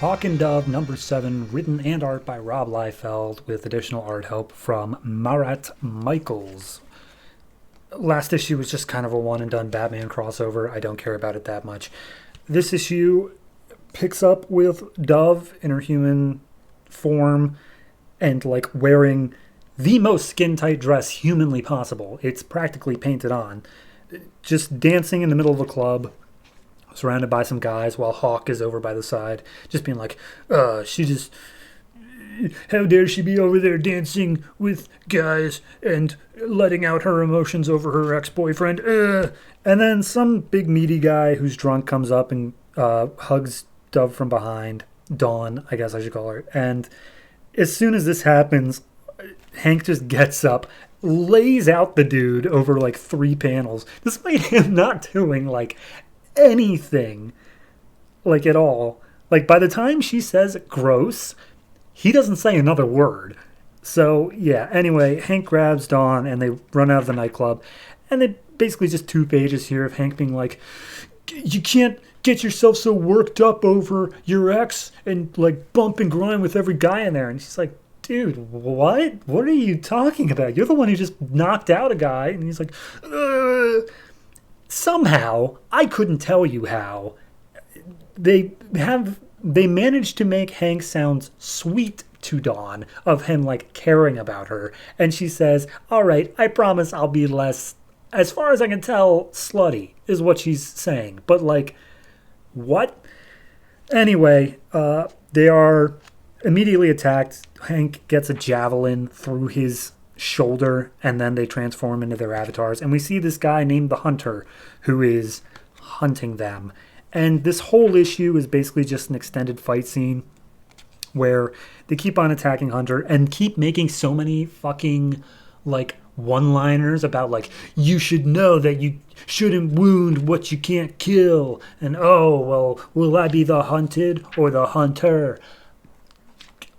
Hawk and Dove number 7, written and art by Rob Liefeld, with additional art help from Marat Michaels. Last issue was just kind of a one and done Batman crossover. I don't care about it that much. This issue picks up with Dove in her human form and like wearing the most skin tight dress humanly possible. It's practically painted on. Just dancing in the middle of a club, surrounded by some guys, while Hawk is over by the side, just being like, how dare she be over there dancing with guys and letting out her emotions over her ex-boyfriend. And then some big meaty guy who's drunk comes up and hugs Dove from behind. Dawn, I guess I should call her. And as soon as this happens, Hank just gets up, lays out the dude over like 3 panels, despite him not doing like anything like at all. Like by the time she says gross, he doesn't say another word. So yeah, anyway, Hank grabs Dawn and they run out of the nightclub, and they basically just 2 pages here of Hank being like, you can't get yourself so worked up over your ex and like bump and grind with every guy in there. And she's like, dude, what are you talking about? You're the one who just knocked out a guy. And he's like, somehow, I couldn't tell you how, they managed to make Hank sound sweet to Dawn, of him like caring about her. And she says, all right, I promise I'll be less, as far as I can tell, slutty, is what she's saying. But like, what? Anyway, they are immediately attacked. Hank gets a javelin through his shoulder, and then they transform into their avatars. And we see this guy named the Hunter who is hunting them. And this whole issue is basically just an extended fight scene where they keep on attacking Hunter and keep making so many fucking like one-liners about like, you should know that you shouldn't wound what you can't kill. And oh, well, will I be the hunted or the hunter?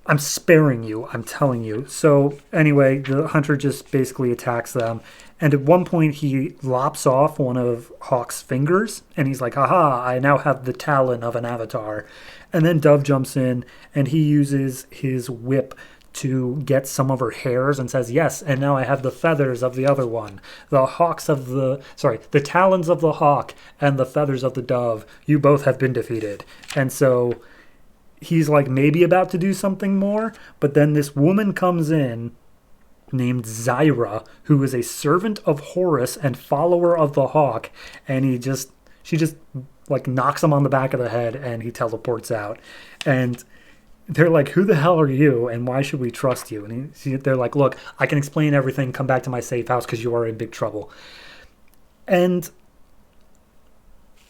I'm sparing you, I'm telling you. So anyway, the Hunter just basically attacks them. And at one point he lops off one of Hawk's fingers. And he's like, haha, I now have the talon of an avatar. And then Dove jumps in and he uses his whip to get some of her hairs and says, yes, and now I have the feathers of the other one. The talons of the hawk and the feathers of the dove. You both have been defeated. And so he's like maybe about to do something more, but then this woman comes in named Zyra, who is a servant of Horus and follower of the Hawk, and she just like knocks him on the back of the head and he teleports out. And they're like, who the hell are you and why should we trust you? And they're like, look, I can explain everything, come back to my safe house because you are in big trouble. And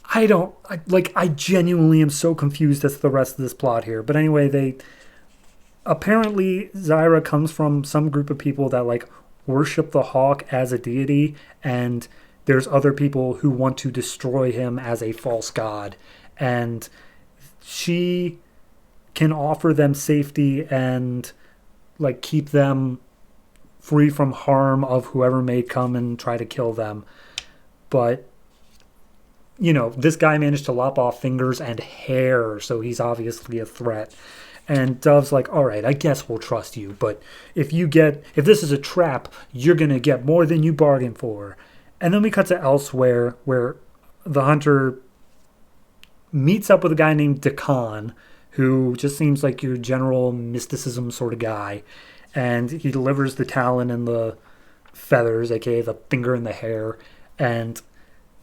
I genuinely am so confused as to the rest of this plot here. But anyway, apparently Zyra comes from some group of people that like worship the Hawk as a deity, and there's other people who want to destroy him as a false god. And she can offer them safety and like keep them free from harm of whoever may come and try to kill them. But you know, this guy managed to lop off fingers and hair, so he's obviously a threat. And Dove's like, all right, I guess we'll trust you, but if this is a trap, you're going to get more than you bargained for. And then we cut to elsewhere, where the Hunter meets up with a guy named Dakan, who just seems like your general mysticism sort of guy. And he delivers the talon and the feathers, aka the finger and the hair. And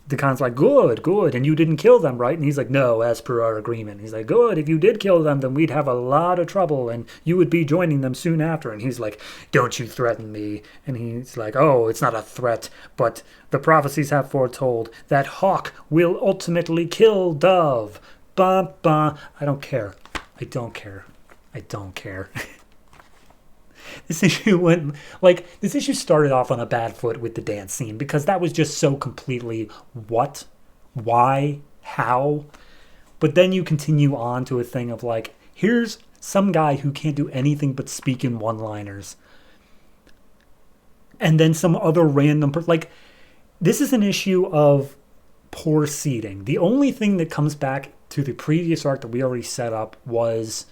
Dakan's like, good, and you didn't kill them, right? And he's like, no, as per our agreement. He's like, good, if you did kill them, then we'd have a lot of trouble, and you would be joining them soon after. And he's like, don't you threaten me. And he's like, oh, it's not a threat, but the prophecies have foretold that Hawk will ultimately kill Dove. Bah, bah. I don't care. This issue started off on a bad foot with the dance scene because that was just so completely what, why, how. But then you continue on to a thing of like, here's some guy who can't do anything but speak in one-liners. And then some other random this is an issue of poor seating. The only thing that comes back to the previous arc that we already set up was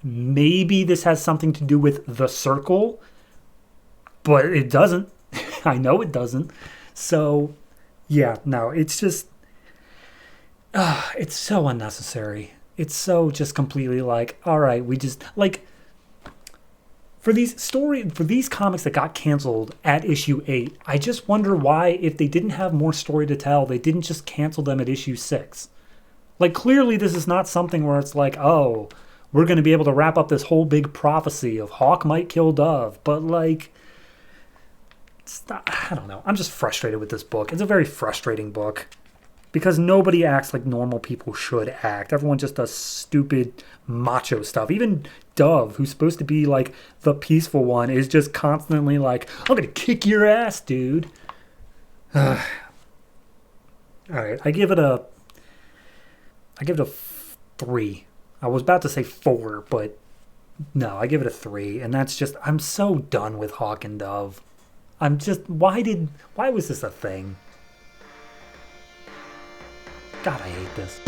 maybe this has something to do with the circle, but it doesn't. I know it doesn't. So, yeah, no, it's just, it's so unnecessary. It's so just completely like, all right, we just, like, for these comics that got canceled at issue 8, I just wonder why, if they didn't have more story to tell, they didn't just cancel them at issue 6. Like, clearly this is not something where it's like, oh, we're going to be able to wrap up this whole big prophecy of Hawk might kill Dove. But, like, it's not, I don't know. I'm just frustrated with this book. It's a very frustrating book because nobody acts like normal people should act. Everyone just does stupid macho stuff. Even Dove, who's supposed to be, like, the peaceful one, is just constantly like, I'm going to kick your ass, dude. All right, I give it a 3. I was about to say 4, but no, I give it a 3. And that's just, I'm so done with Hawk and Dove. I'm just, why was this a thing? God, I hate this.